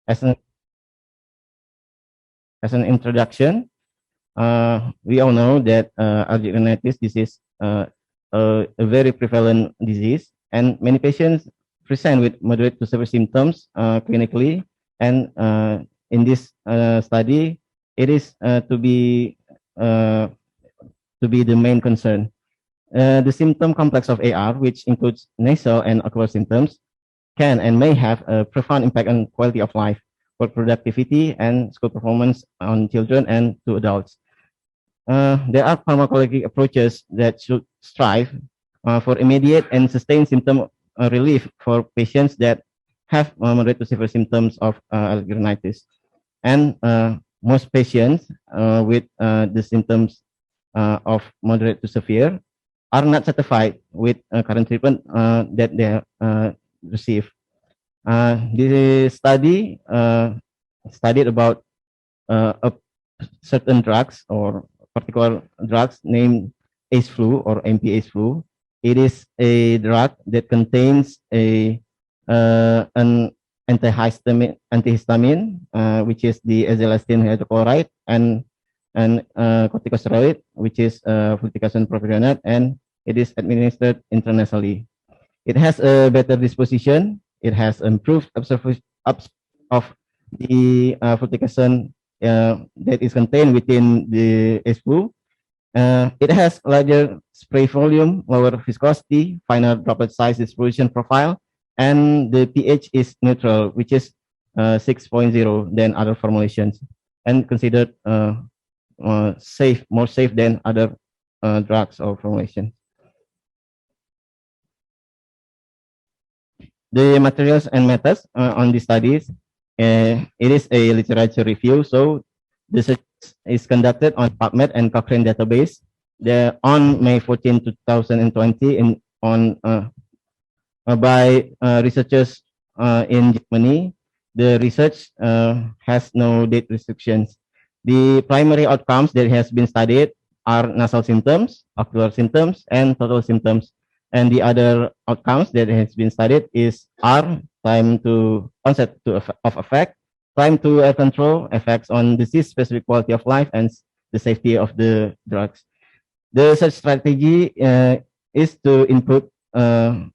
As an introduction, we all know that allergic rhinitis disease a very prevalent disease, and many patients present with moderate to severe symptoms clinically. And in this study, it is to be the main concern. The symptom complex of AR, which includes nasal and ocular symptoms, can and may have a profound impact on quality of life, work productivity, and school performance on children and to adults. There are pharmacologic approaches that should strive for immediate and sustained symptom relief for patients that have moderate to severe symptoms of allergic rhinitis. And most patients with the symptoms of moderate to severe are not satisfied with current treatment that they receive. This study studied about a certain drugs or particular drugs named ACE-Flu or MP-ACE-Flu. It is a drug that contains an antihistamine, which is the azelastine hydrochloride, and corticosteroid, which is fluticasone propionate, and it is administered intranasally. It has a better disposition. It has improved absorption of the fluticasone that is contained within the ACE-Flu. It has larger spray volume, lower viscosity, finer droplet size distribution profile, and the pH is neutral, which is 6.0 than other formulations, and considered safe, more safe than other drugs or formulations. The materials and methods on the studies, it is a literature review. So the research is conducted on PubMed and Cochrane database. On May 14, 2020, by researchers in Germany. The research has no date restrictions. The primary outcomes that has been studied are nasal symptoms, ocular symptoms, and total symptoms. And the other outcomes that has been studied are time to onset of effect, time to air control, effects on disease-specific quality of life, and the safety of the drugs. The research strategy is to input to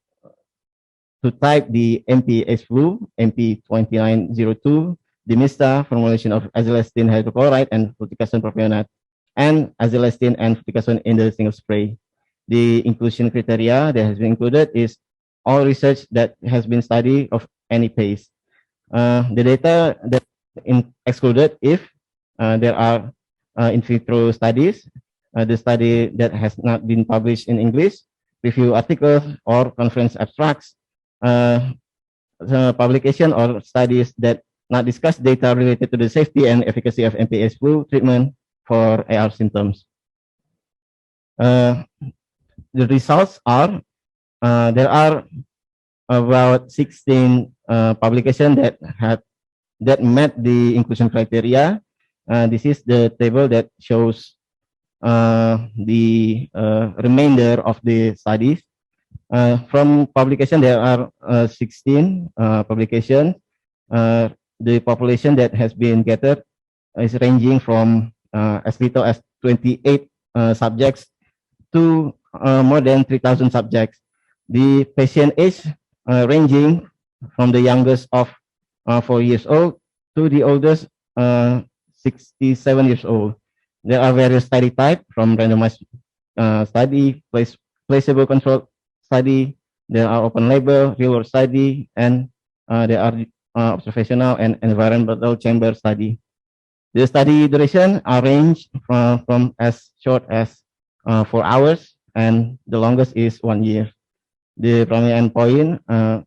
type the MP-ACE-Flu, MP2902, the MISTA formulation of azelastine hydrochloride and fluticasone propionate, and azelastine and fluticasone in the single spray. The inclusion criteria that has been included is all research that has been studied of any pace. The data that excluded if there are in vitro studies, the study that has not been published in English, review articles or conference abstracts, the publication or studies that not discuss data related to the safety and efficacy of MP-ACE-Flu treatment for AR symptoms. The results are there are about 16 publications that met the inclusion criteria. This is the table that shows the remainder of the studies. From publication, there are 16 publications. The population that has been gathered is ranging from as little as 28 subjects to more than 3,000 subjects. The patient age ranging from the youngest of 4 years old to the oldest 67 years old. There are various study types from randomized study, placebo controlled study, there are open label, real world study, and there are observational and environmental chamber study. The study duration are ranged from as short as 4 hours, and the longest is 1 year. The primary endpoint,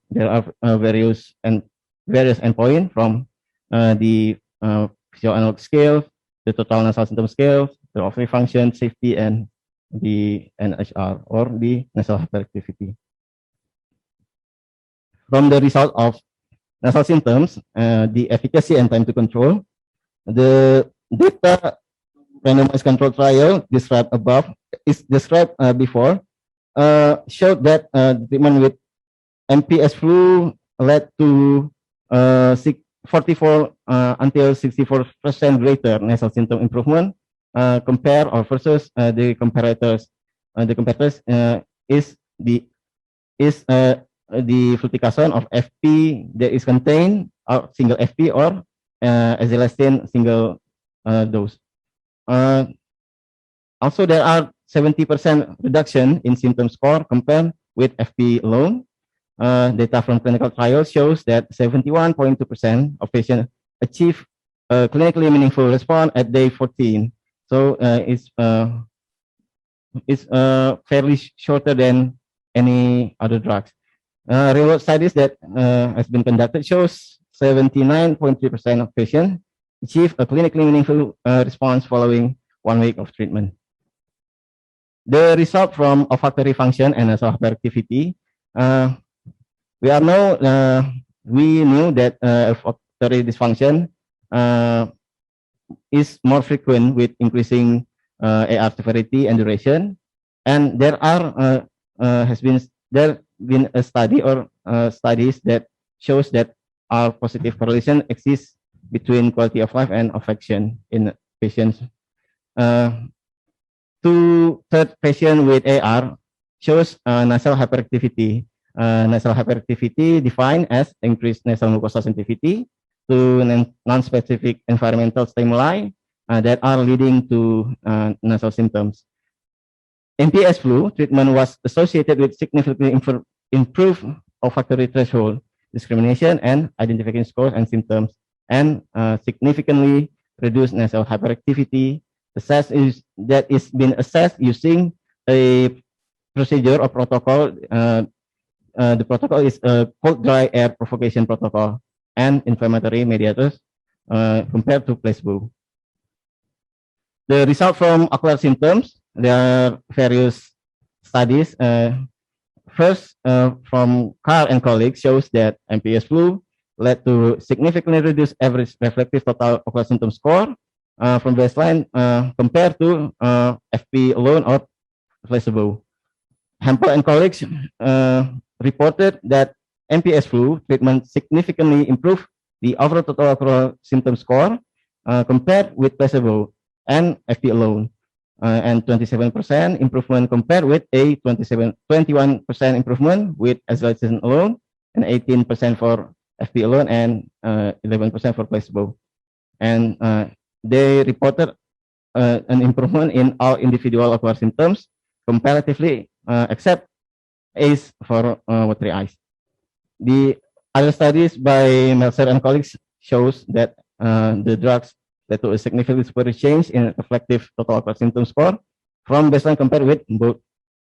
there are various endpoints from the visual analog scale, the total nasal symptom scale, the olfactory function, safety, and the NHR or the nasal hyperactivity. From the result of nasal symptoms, the efficacy and time to control, the data randomized control trial described above is described before showed that treatment with MP-ACE-Flu led to 44 until 64% greater nasal symptom improvement compare or versus the comparators. The comparators is the fluticasone of FP that is contained single FP or azilastine single dose. Also, there are 70% reduction in symptom score compared with FP alone. Data from clinical trials shows that 71.2% of patients achieve a clinically meaningful response at day 14. So it's fairly shorter than any other drugs. Real-world studies that has been conducted shows 79.3% of patients achieve a clinically meaningful response following 1 week of treatment. The result from olfactory function and nasal hyperactivity, we knew that olfactory dysfunction is more frequent with increasing AR severity and duration, and there has been a study or studies that shows that our positive correlation exists between quality of life and affection in patients. Two-thirds patient with AR shows nasal hyperactivity. Nasal hyperactivity defined as increased nasal mucosal sensitivity to non-specific environmental stimuli that are leading to nasal symptoms. MPS flu treatment was associated with significantly improved olfactory threshold discrimination and identification scores and symptoms, and significantly reduced nasal hyperactivity. That is been assessed using a procedure or protocol. The protocol is a cold dry air provocation protocol and inflammatory mediators compared to placebo. The result from ocular symptoms, there are various studies. First, from Carr and colleagues shows that MPS flu led to significantly reduced average reflective total ocular symptom score from baseline compared to FP alone or placebo. Hampel and colleagues reported that MPS flu treatment significantly improved the overall total ocular symptom score compared with placebo and FP alone, and 27% improvement compared with a 21% improvement with azilastine alone, and 18% for FP alone, and 11% for placebo. And they reported an improvement in all individual ocular symptoms comparatively, except ACE for watery eyes. The other studies by Meltzer and colleagues shows that the drugs led to a significantly superior change in reflective total ocular symptom score from baseline compared with both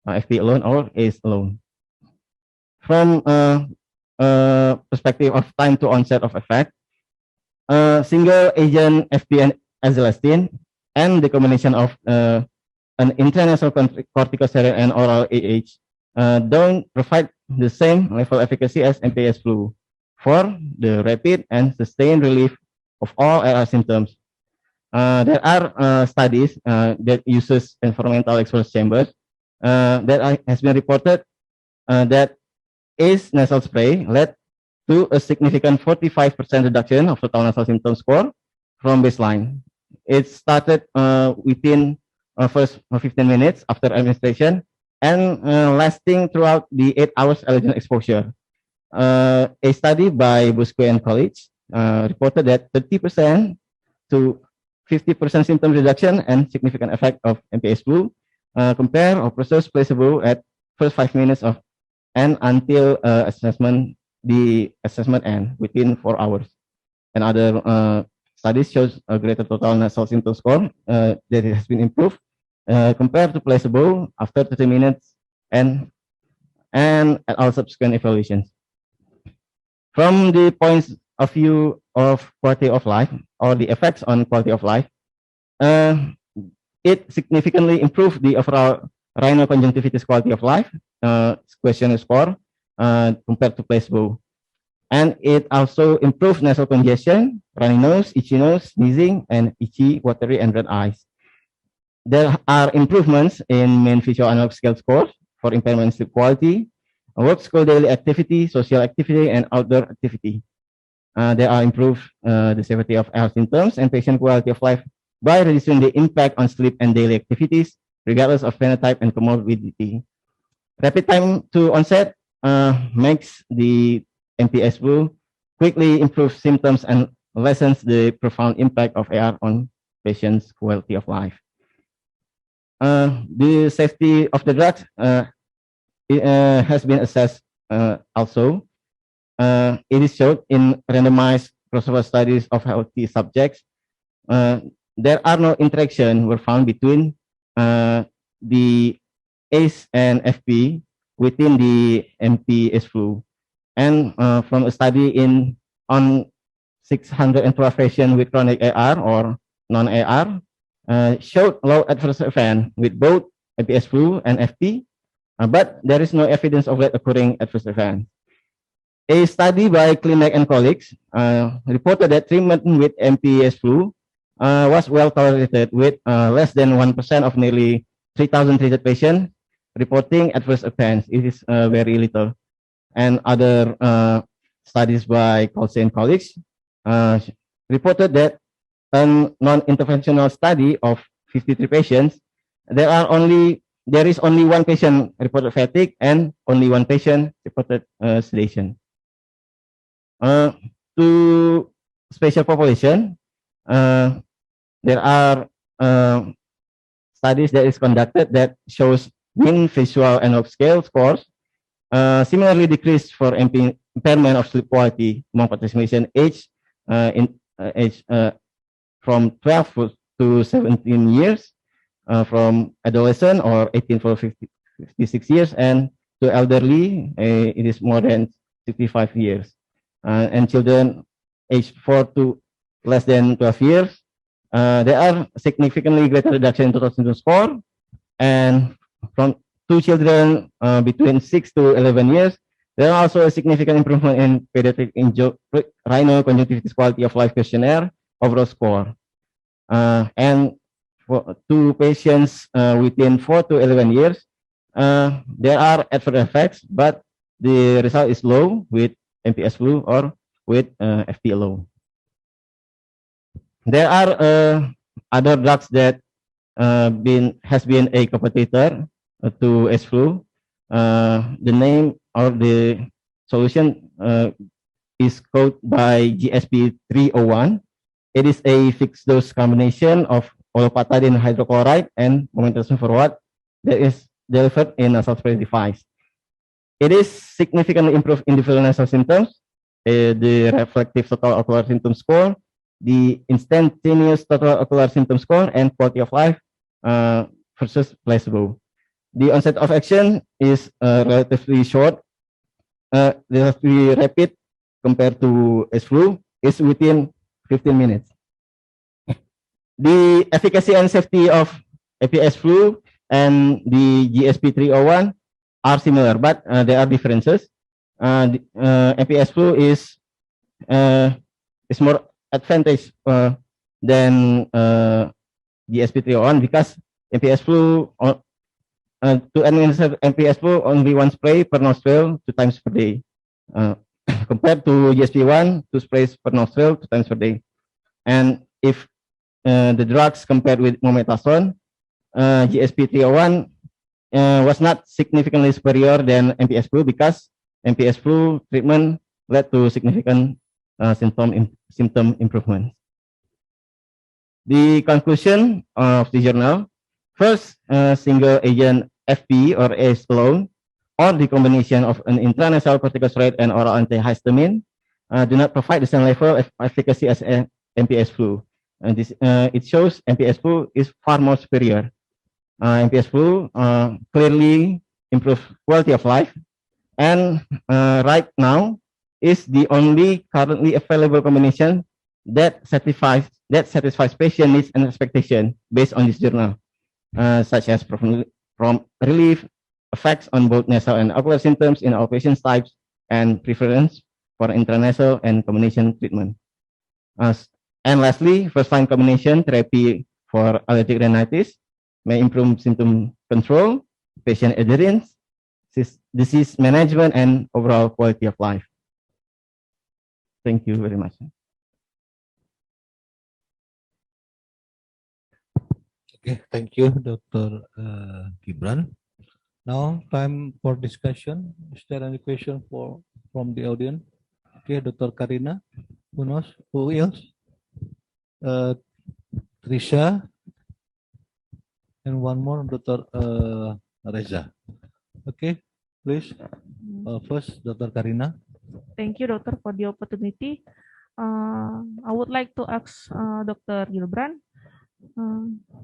FP alone or ACE alone. From perspective of time to onset of effect, single agent FP and azilastine and the combination of an intranasal corticosteroid and oral AH don't provide the same level of efficacy as MPS flu for the rapid and sustained relief of all AR symptoms. There are studies that uses environmental exposure chambers that has been reported that ACE nasal spray led to a significant 45% reduction of total nasal symptom score from baseline. It started within first 15 minutes after administration and lasting throughout the 8 hours allergen exposure. A study by Busque and colleagues reported that 30% to 50% symptom reduction and significant effect of MPS flu compare or versus placebo at first 5 minutes of and until the assessment end within 4 hours. And other studies shows a greater total nasal symptom score that it has been improved compared to placebo after 30 minutes and at all subsequent evaluations. From the points of view of quality of life or the effects on quality of life, it significantly improved the overall rhinoconjunctivitis quality of life questionnaire score compared to placebo. And it also improved nasal congestion, runny nose, itchy nose, sneezing, and itchy, watery, and red eyes. There are improvements in main visual analog scale scores for impairment sleep quality, work, school, daily activity, social activity, and outdoor activity. They are improve the severity of AR symptoms and patient quality of life by reducing the impact on sleep and daily activities, regardless of phenotype and comorbidity. Rapid time to onset makes the MPS flu quickly improve symptoms and lessens the profound impact of AR on patients' quality of life. The safety of the drug has been assessed also. It is shown in randomized crossover studies of healthy subjects. There are no interaction were found between the ACE and FP within the MPS flu. And from a study on 612 patients with chronic AR or non-AR, showed low adverse event with both MPS flu and FP, but there is no evidence of that occurring adverse event. A study by Klinek and colleagues reported that treatment with MPS flu was well tolerated with less than 1% of nearly 3,000 treated patients reporting adverse events. It is very little. And other studies by Colsey and colleagues reported that a non-interventional study of 53 patients, there is only one patient reported fatigue and only one patient reported sedation. To special population, there are studies that is conducted that shows mean visual and upscale scores similarly decreased for impairment of sleep quality among participation age from 12 to 17 years, from adolescent or 18 for 56 years, and to elderly, it is more than 65 years. And children aged 4 to less than 12 years, there are significantly greater reduction in total symptom score, and from 2 children between 6 to 11 years, there are also a significant improvement in pediatric rhino conjunctivitis quality of life questionnaire overall score. And for 2 patients within 4 to 11 years, there are adverse effects, but the result is low with MPS flu or with FP alone. There are other drugs that has been a competitor to S flu. The name or the solution is called by GSP 301. It is a fixed dose combination of olopatadine hydrochloride and mometasone forward that is delivered in a nasal spray device. It is significantly improved individual nasal symptoms, the reflective total ocular symptom score, the instantaneous total ocular symptom score, and quality of life versus placebo. The onset of action is relatively short, relatively rapid compared to S flu, is within 15 minutes. The efficacy and safety of MPS flu and the GSP 301 are similar, but there are differences. MPS flu is more advantage than GSP 301 because MPS flu to administer MPS flu only one spray per nostril 2 times per day, compared to GSP-1 2 sprays per nostril 2 times per day. And if the drugs compared with mometasone, GSP 301 was not significantly superior than MPS flu because MPS flu treatment led to significant symptom improvement. The conclusion of the journal: first, single agent FP or ACE alone, or the combination of an intranasal corticosteroid and oral antihistamine do not provide the same level of efficacy as MPS flu. And this it shows MPS flu is far more superior. MPS flu clearly improves quality of life, and right now is the only currently available combination that satisfies patient needs and expectation based on this journal, such as from relief, effects on both nasal and ocular symptoms in all patient types, and preference for intranasal and combination treatment. And lastly, first-line combination therapy for allergic rhinitis may improve symptom control, patient adherence, disease management, and overall quality of life. Thank you very much. Okay, thank you, Dr. Gibran. Now, time for discussion. Is there any question from the audience? Okay, Dr. Karina. Who knows? Who else? Trisha, and one more, Dr. Reza. Okay, please. First, Dr. Karina. Thank you, Doctor, for the opportunity. I would like to ask Dr. Gilbran,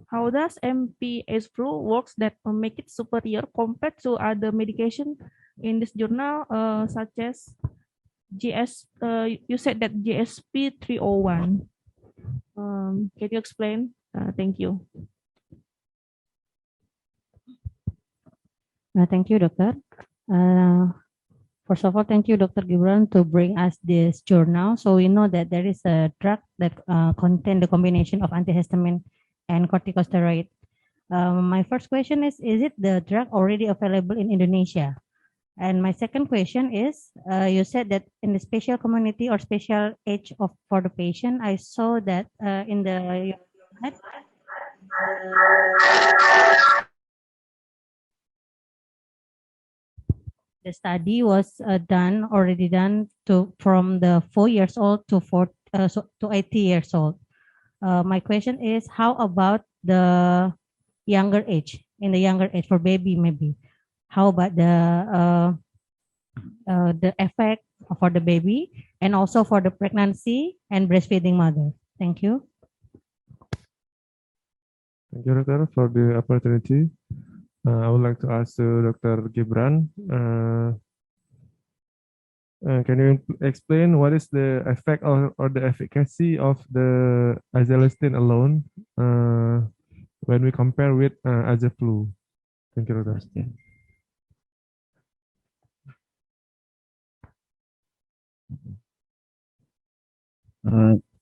how does MPS flu works that make it superior compared to other medication in this journal, such as GS? You said that GSP 301. Can you explain? Thank you. Thank you, Doctor. First of all, thank you, Dr. Gibran, to bring us this journal. So we know that there is a drug that contain the combination of antihistamine and corticosteroid. My first question is it the drug already available in Indonesia? And my second question is, you said that in the special community or special age for the patient, I saw that in the the study was already done from the 4 years old to 80 years old. My question is, how about the younger age? In the younger age for baby, maybe. How about the effect for the baby and also for the pregnancy and breastfeeding mother? Thank you. Thank you, Doctor, for the opportunity. I would like to ask Dr. Gibran, can you explain what is the effect or the efficacy of the azelastine alone when we compare with Azeflu? Thank you, Doctor.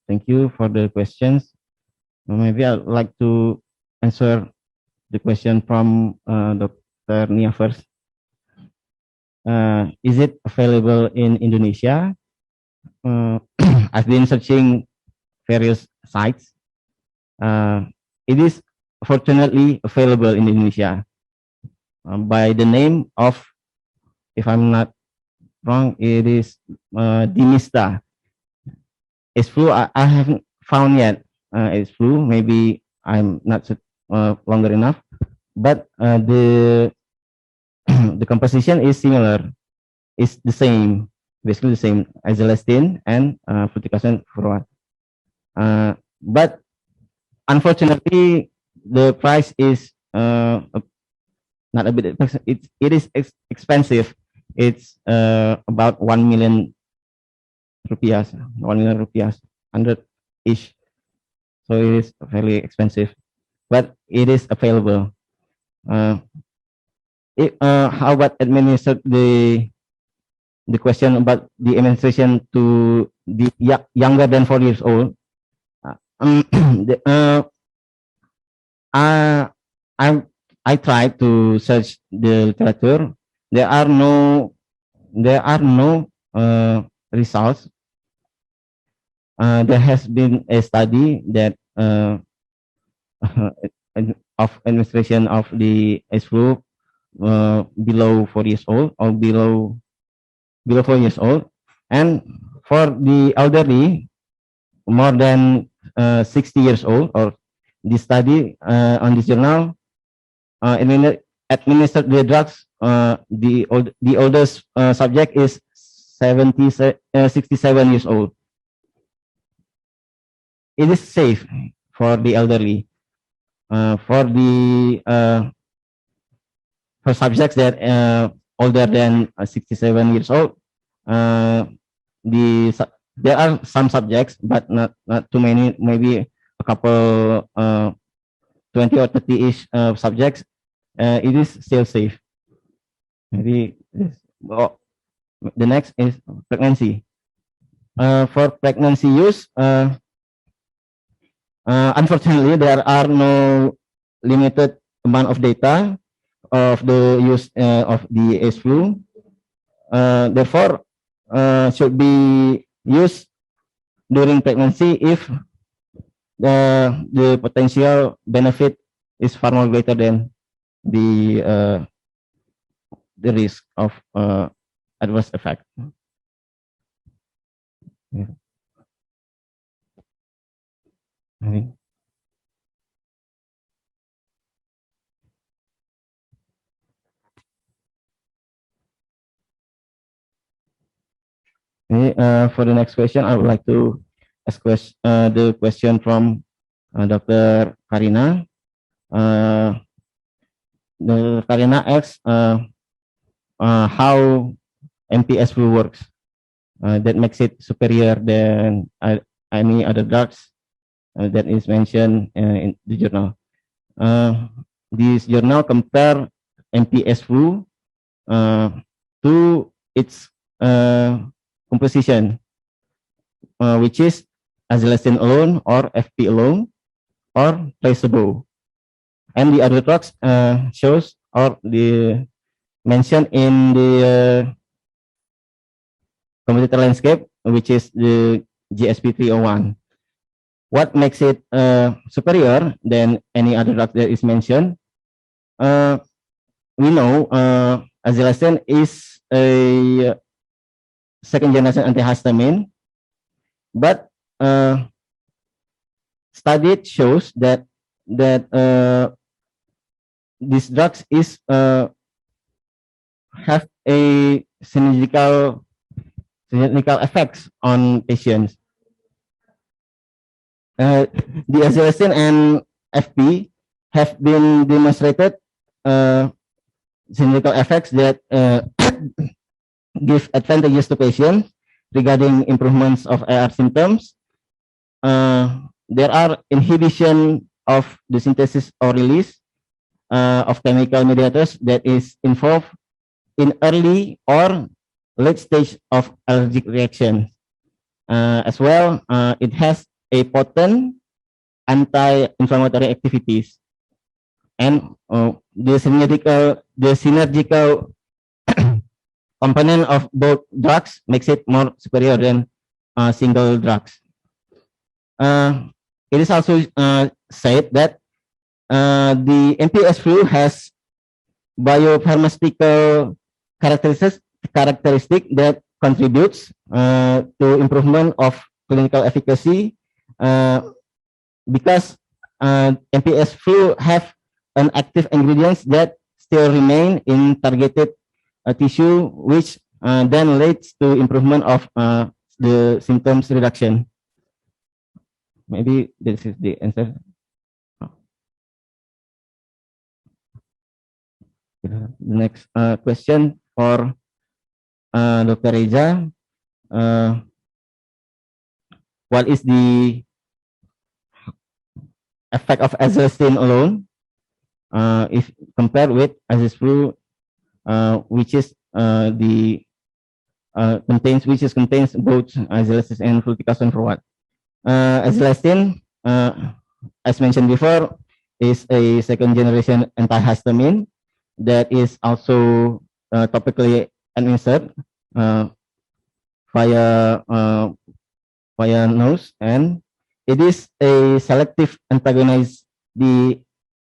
Thank you for the questions. Maybe I'd like to answer the question from Dr. Nia first. Is it available in Indonesia? I've been searching various sites. It is fortunately available in Indonesia by the name of, if I'm not wrong, it is Dimista. Flu, I haven't found yet. Flu, maybe I'm not longer enough, but the the composition is similar. It's the same, basically the same as azelastine and fluticasone furoate. But unfortunately, the price is not a bit. It is expensive. It's about 1 million rupiah, 1 million rupiah, 100-ish. So it is fairly expensive, but it is available. How about administer the question about the administration to the younger than 4 years old? I tried to search the literature. There are no results. There has been a study that of administration of the flu below 4 years old or below 4 years old, and for the elderly more than 60 years old, or the study on this journal administered the drugs. The oldest subject is 67 years old. It is safe for the elderly. For subjects that older than 67 years old, there are some subjects, but not too many. Maybe a couple, 20 or 30-ish subjects. It is still safe. Maybe the next is pregnancy. For pregnancy use, unfortunately, there are no limited amount of data of the use of the flu. Therefore, should be used during pregnancy if the potential benefit is far more greater than the risk of adverse effect. Yeah. For the next question, I would like to ask the question from Dr. Karina. The Karina asks how MPS flu works that makes it superior than any other drugs that is mentioned in the journal. This journal compare MPS flu to its composition, which is azilestine alone or FP alone or placebo. And the other drugs shows or the mentioned in the competitor landscape, which is the GSP 301. What makes it superior than any other drug that is mentioned? We know azilestine is a second generation antihistamine, but study shows that these drugs is have a synergical effects on patients. The azilestine and FP have been demonstrated synergical effects that give advantages to patients regarding improvements of AR symptoms. There are inhibition of the synthesis or release of chemical mediators that is involved in early or late stage of allergic reaction. As well, it has a potent anti-inflammatory activities, and the synergical component of both drugs makes it more superior than single drugs. It is also said that the MPS flu has biopharmaceutical characteristic that contributes to improvement of clinical efficacy because MPS flu have an active ingredients that still remain in targeted tissue, which then leads to improvement of the symptoms reduction. Maybe this is the answer. The next question for Dr. Reza. What is the effect of azilestine alone if compared with azisflu, which is contains both azilestine and fluticasone for what? Azilestine, as mentioned before, is a second generation antihistamine that is also topically administered via nose, and it is a selective antagonist the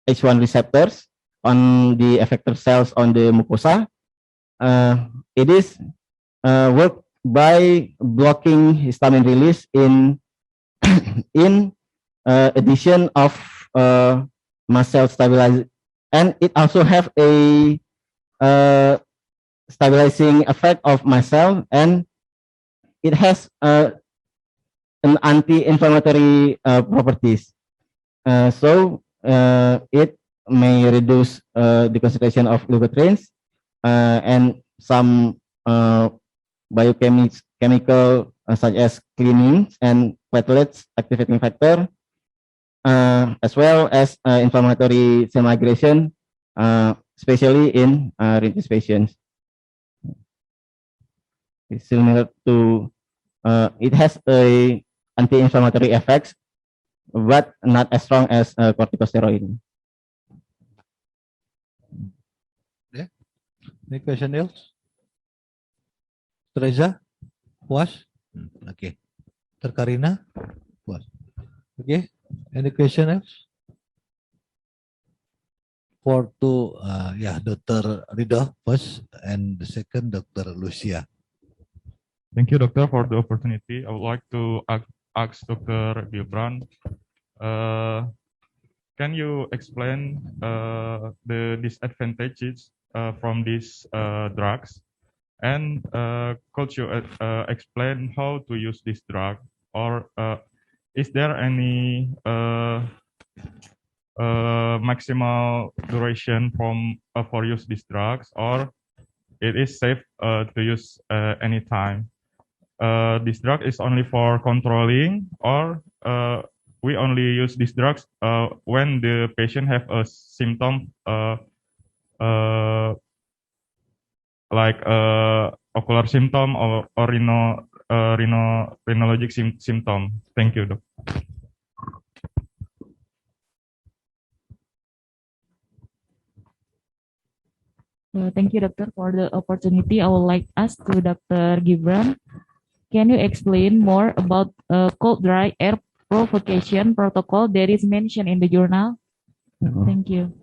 H1 receptors on the effector cells on the mucosa. It is worked by blocking histamine release in addition of mast cell stabilization, and it also have a stabilizing effect of mast cell, and it has an anti-inflammatory properties. So it may reduce the concentration of leukotrienes and some biochemical such as cleaning and platelets activating factor, as well as inflammatory cell migration, especially in rhinitis patients. It's similar to it has a anti-inflammatory effects, but not as strong as corticosteroid. Any question else? Teresa, was? Okay. Dr. Karina? What? Okay. Any question else? Dr. Ridho first, and the second, Dr. Lucia. Thank you, doctor, for the opportunity. I would like to ask Dr. Gibran, can you explain the disadvantages from these drugs? And could you explain how to use this drug? Or is there any maximal duration for use these drugs, or it is safe to use anytime? This drug is only for controlling, or we only use these drugs when the patient have a symptom like ocular symptom or rhinologic symptom. Thank you, Doc. Thank you, Doctor, for the opportunity. I would like to ask to Dr. Gibran, can you explain more about cold dry air purification protocol that is mentioned in the journal? Thank you.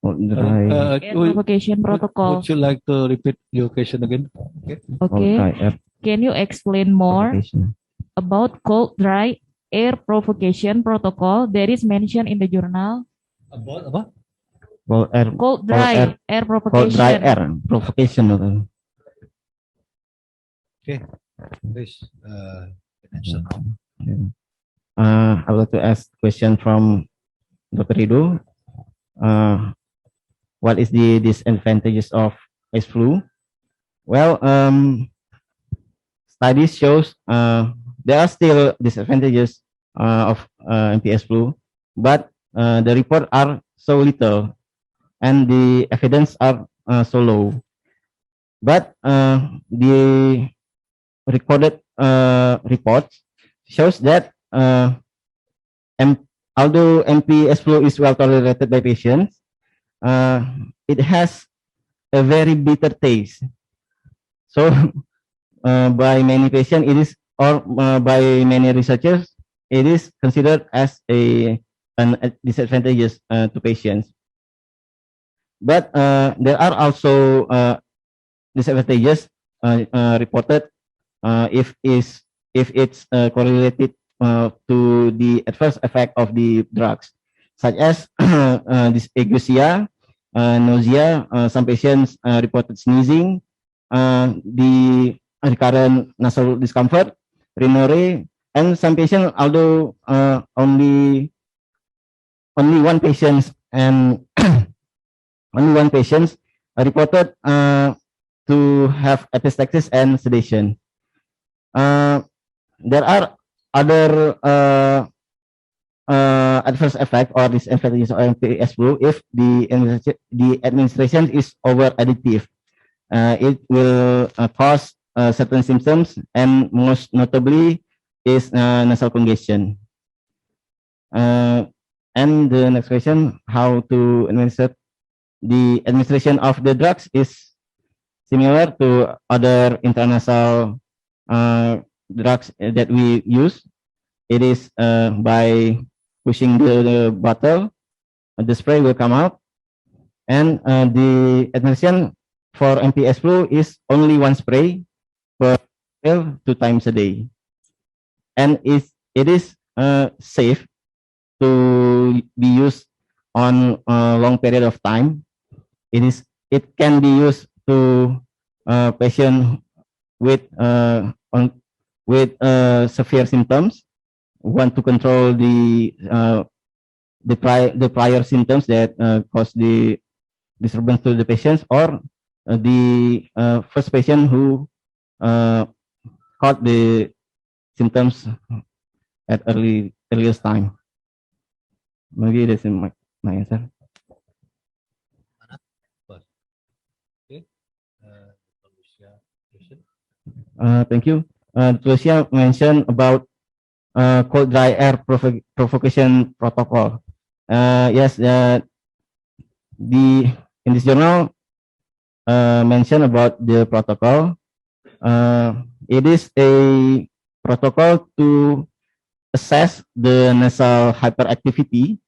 Air purification protocol. Would you like to repeat your question again? Okay. Can you explain more about cold dry air purification protocol that is mentioned in the journal? About apa? Cold dry air Cold purification. dry air purification. Okay. Please answer now. I would like to ask question from Dr. Ridho. What is the disadvantages of S flu? Well, studies shows there are still disadvantages of MPS flu, but the report are so little and the evidence are so low. But the recorded reports shows that although MPS flu is well tolerated by patients, it has a very bitter taste. So by many patients, it is, or by many researchers, it is considered as an disadvantageous to patients. But there are also disadvantages reported if it's correlated to the adverse effect of the drugs, such as dysgeusia, nausea. Some patients reported sneezing, the recurrent nasal discomfort, rhinorrhea, and some patients, although only one patient and only one patient reported to have epistaxis and sedation. There are other adverse effect or disadvantages of MPS flu if the administration is over addictive. It will cause certain symptoms, and most notably is nasal congestion. And the next question, how to administer? The administration of the drugs is similar to other intranasal drugs that we use. It is by pushing the bottle, the spray will come out, and the administration for MPS flu is only one spray per 2 times a day, and it is safe to be used on a long period of time. It can be used to patient with severe symptoms, want to control the prior symptoms that cause the disturbance to the patients, or the first patient who caught the symptoms at earliest time. Maybe that's my answer. Thank you. Lucia mentioned about cold dry air purification protocol. Yes, in this journal mention about the protocol. It is a protocol to assess the nasal hyperactivity.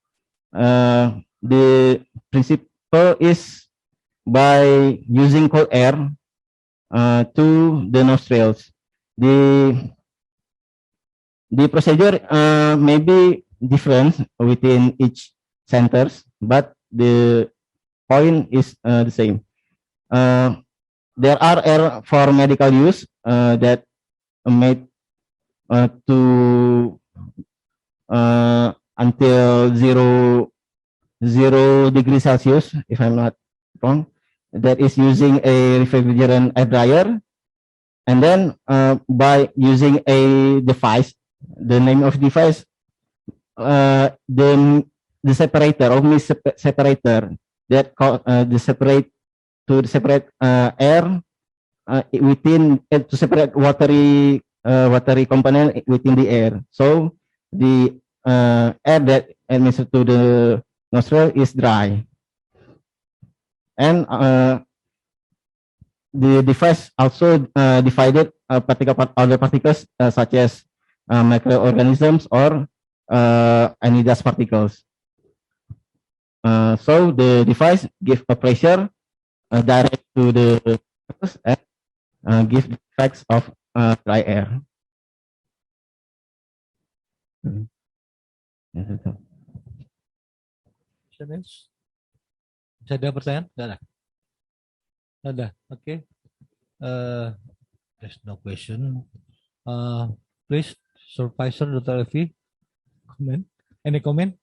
The principle is by using cold air to the nostrils. The procedure may be different within each centers, but the point is the same. There are air for medical use that made to until 0 degrees Celsius, if I'm not wrong, that is using a refrigerant air dryer. And then by using a device, the name of device, the separator or mist separator that separate air within to separate watery component within the air. So the air that administered to the nostril is dry, and the device also divided other particles such as microorganisms or any dust particles. So the device gives a pressure direct to the and give the effects of dry air. Bisa ada pertanyaan? Tidak ada. Ada. Okay. There's no question. Please, Supervisor Dr. Evi, comment. Any comment?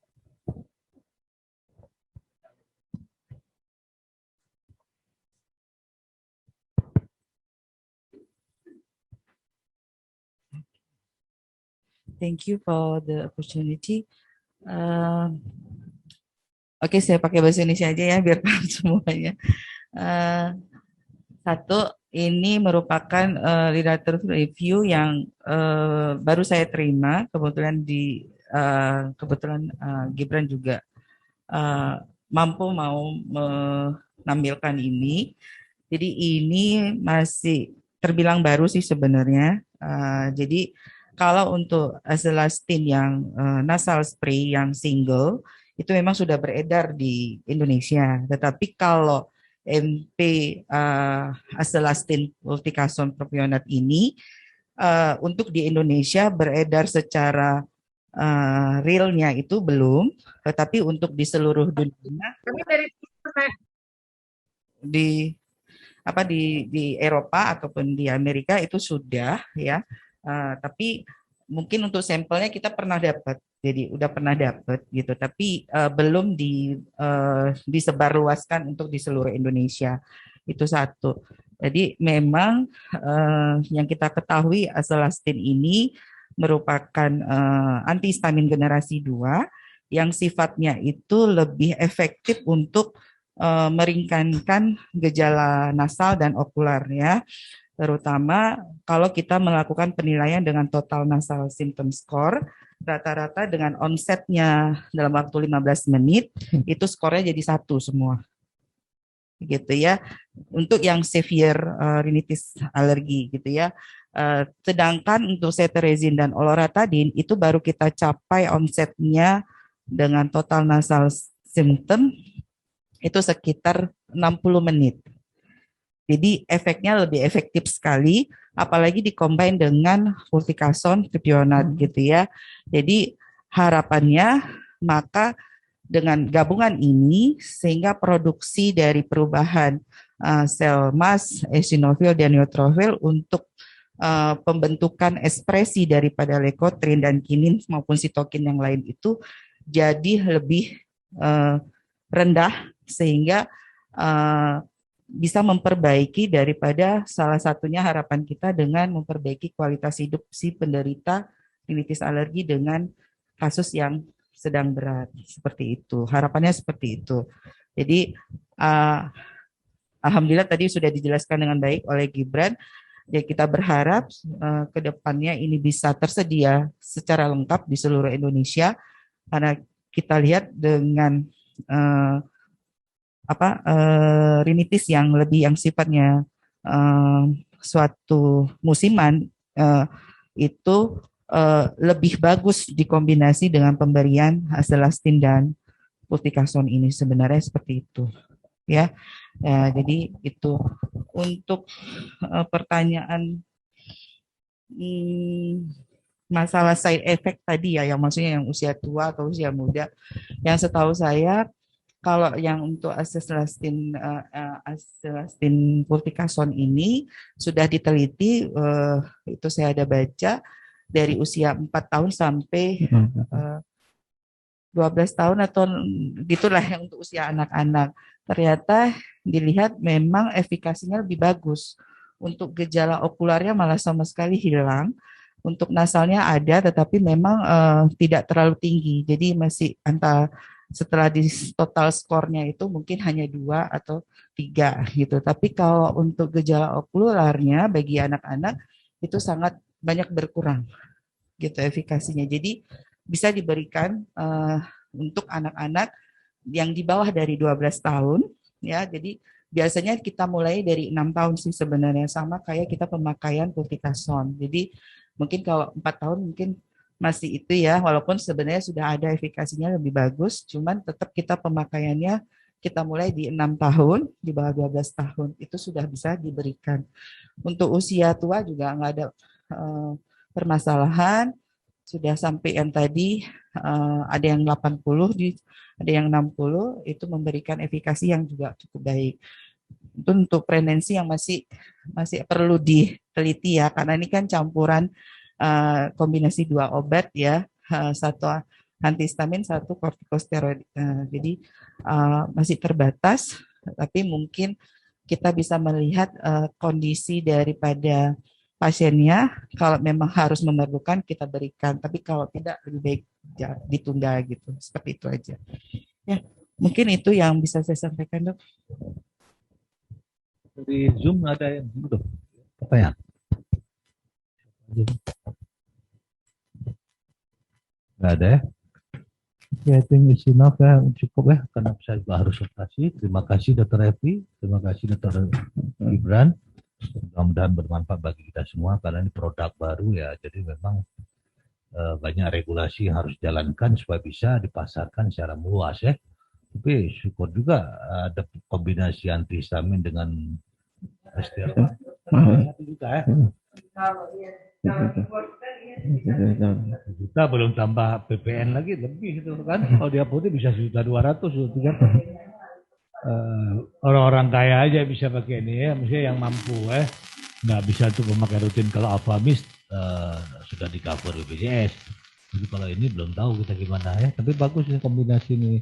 Thank you for the opportunity. Oke, saya pakai bahasa Indonesia aja ya biar paham semuanya. Satu, ini merupakan literature review yang baru saya terima. Kebetulan Gibran juga mampu mau menampilkan ini. Jadi ini masih terbilang baru sih sebenarnya. Jadi kalau untuk Azelastine yang nasal spray yang single itu memang sudah beredar di Indonesia. Tetapi kalau MP Azelastine Fluticasone propionate ini untuk di Indonesia beredar secara realnya itu belum, tetapi untuk di seluruh dunia di Eropa ataupun di Amerika itu sudah ya. Tapi mungkin untuk sampelnya kita pernah dapat, jadi udah pernah dapat gitu, tapi belum disebarluaskan untuk di seluruh Indonesia. Itu satu. Jadi memang yang kita ketahui Azelastine ini merupakan antihistamin generasi 2 yang sifatnya itu lebih efektif untuk meringankan gejala nasal dan okular ya. Terutama kalau kita melakukan penilaian dengan total nasal symptom score, rata-rata dengan onsetnya dalam waktu 15 menit, itu skornya jadi 1 semua. Gitu ya. Untuk yang severe rhinitis alergi gitu ya. Sedangkan untuk cetirizine dan olorotadine itu baru kita capai onsetnya dengan total nasal symptom itu sekitar 60 menit. Jadi efeknya lebih efektif sekali, apalagi dikombin dengan fluticasone propionate gitu ya. Jadi harapannya maka dengan gabungan ini sehingga produksi dari perubahan sel mast, eosinofil dan neutrofil untuk pembentukan ekspresi daripada leukotrin dan kinin maupun sitokin yang lain itu jadi lebih rendah sehingga bisa memperbaiki daripada salah satunya harapan kita dengan memperbaiki kualitas hidup si penderita rhinitis alergi dengan kasus yang sedang berat seperti itu. Harapannya seperti itu. Jadi alhamdulillah tadi sudah dijelaskan dengan baik oleh Gibran. Ya kita berharap ke depannya ini bisa tersedia secara lengkap di seluruh Indonesia karena kita lihat dengan rinitis yang sifatnya suatu musiman itu lebih bagus dikombinasi dengan pemberian azelastine dan fluticasone ini, sebenarnya seperti itu ya. Jadi itu untuk pertanyaan masalah side effect tadi ya, yang maksudnya yang usia tua atau usia muda. Yang setahu saya kalau yang untuk azelastine fluticasone ini sudah diteliti, itu saya ada baca dari usia 4 tahun sampai 12 tahun atau gitulah yang untuk usia anak-anak. Ternyata dilihat memang efikasinya lebih bagus. Untuk gejala okularnya malah sama sekali hilang. Untuk nasalnya ada, tetapi memang tidak terlalu tinggi. Jadi masih setelah di total skornya itu mungkin hanya 2 atau 3 gitu. Tapi kalau untuk gejala okularnya bagi anak-anak itu sangat banyak berkurang gitu efikasinya. Jadi bisa diberikan untuk anak-anak yang di bawah dari 12 tahun ya. Jadi biasanya kita mulai dari 6 tahun sih sebenarnya, sama kayak kita pemakaian fluticasone. Jadi mungkin kalau 4 tahun mungkin masih itu ya, walaupun sebenarnya sudah ada efikasinya lebih bagus, cuman tetap kita pemakaiannya kita mulai di 6 tahun, di bawah 12 tahun itu sudah bisa diberikan. Untuk usia tua juga nggak ada permasalahan, sudah sampai yang tadi ada yang 80, ada yang 60, itu memberikan efikasi yang juga cukup baik. Itu untuk prevensi yang masih perlu diteliti ya, karena ini kan campuran kombinasi 2 obat ya, 1 antihistamin, 1 kortikosteroid. Jadi masih terbatas, tapi mungkin kita bisa melihat kondisi daripada pasiennya. Kalau memang harus memerlukan kita berikan, tapi kalau tidak lebih baik ya, ditunda gitu. Seperti itu aja. Ya, mungkin itu yang bisa saya sampaikan, Dok. Di Zoom ada yang belum pertanyaan? Nggak ada ya? Oke, I think it's enough ya, cukup ya, karena saya juga harus operasi. Terima kasih Dr. Evi, terima kasih Dr. Gibran. Mudah-mudahan bermanfaat bagi kita semua, karena ini produk baru ya, jadi memang banyak regulasi yang harus dijalankan supaya bisa dipasarkan secara meluas ya. Tapi syukur juga ada kombinasi antihistamin dengan steroid juga ya. Juta belum tambah PPN lagi lebih itu kan. Kalau dia putih bisa 1.200.000, 1.300.000. Orang-orang kaya aja bisa pakai ini ya, maksudnya yang mampu nggak bisa untuk memakai rutin. Kalau Alfamis sudah di cover BPJS. Jadi kalau ini belum tahu kita gimana ya. Tapi bagus ini kombinasi ini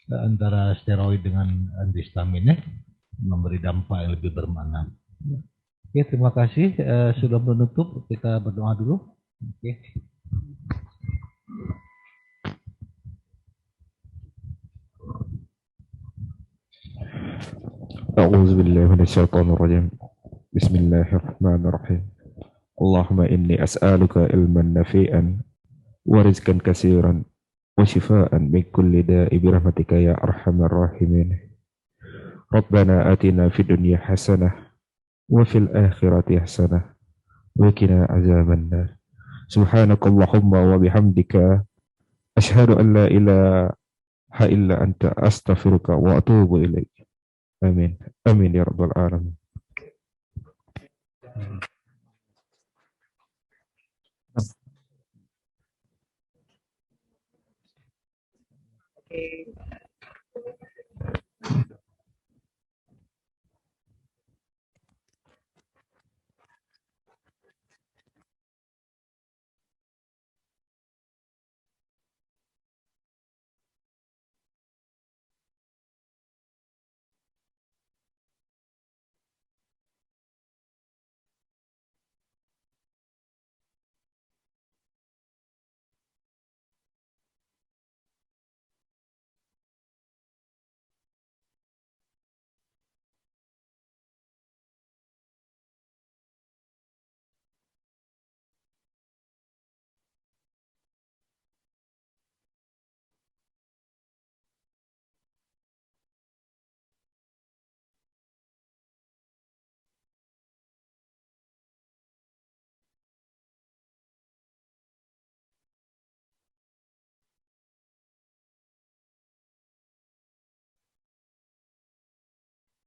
antara steroid dengan antihistamin ya, memberi dampak yang lebih bermakna. Oke, terima kasih. Sudah menutup, kita berdoa dulu. Oke. أعوذ بالله من الشيطان الرجيم بسم الله الرحمن الرحيم اللهم إني أسألك علما نافعا ورزقا كثيرا وشفاء من كل داء برحمتك يا أرحم الراحمين ربنا آتنا في الدنيا حسنة وفي الآخرة حسنة وقنا عذاب النار سبحانك اللهم وبحمدك أشهد أن لا إله إلا أنت أستغفرك وأتوب إليك آمين آمين يا رب العالمين